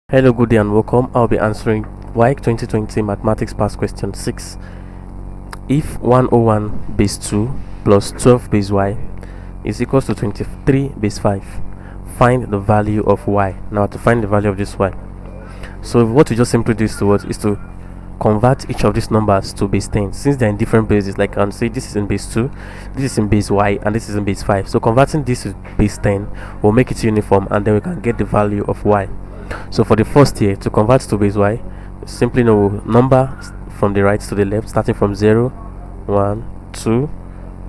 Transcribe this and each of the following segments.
Hello, good day and welcome. I'll be answering WAEC 2020 Mathematics Past Question 6. If 101 base 2 plus 12 base y is equals to 23 base 5, find the value of y. Now to find the value of this y, so what we just simply do is to convert each of these numbers to base 10. Since they're in different bases, like I can say this is in base 2, this is in base y, and this is in base 5. So converting this to base 10 will make it uniform, and then we can get the value of y. So for the first here, to convert to base y, simply know number from the right to the left, starting from 0, 1, 2,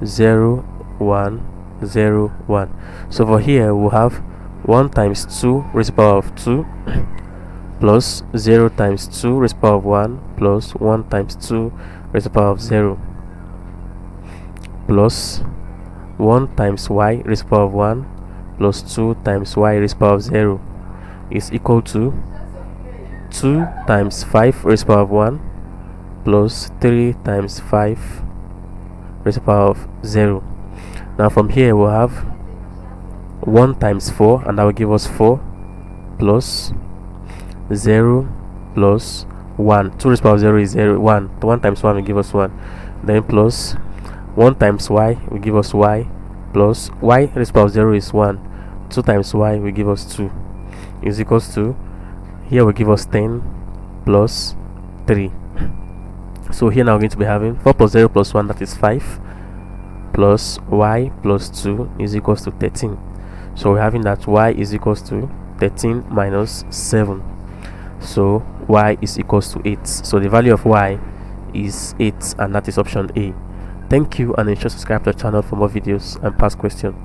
0, 1, 0, 1. So for here, we'll have 1 times 2 raised to the power of 2 plus 0 times 2 raised to the power of 1 plus 1 times 2 raised to the power of 0 plus 1 times y raised to the power of 1 plus 2 times y raised to the power of 0 is equal to 2 times 5 raised to the power of 1 plus 3 times 5 raised to the power of 0. Now from here we'll have 1 times 4, and that will give us 4 plus 0 plus 1. 2 raised to the power of 0 is 0, 1. 1 times 1 will give us 1. Then plus 1 times y will give us y plus y raised to the power of 0 is 1. 2 times y will give us 2 is equals to, here will give us 10 plus 3. So here now we're going to be having 4 plus 0 plus 1, that is 5, plus y plus 2 is equals to 13. So we're having that y is equals to 13 minus 7. So y is equals to 8. So the value of y is 8, and that is option A. Thank you, and ensure to subscribe to the channel for more videos and past questions.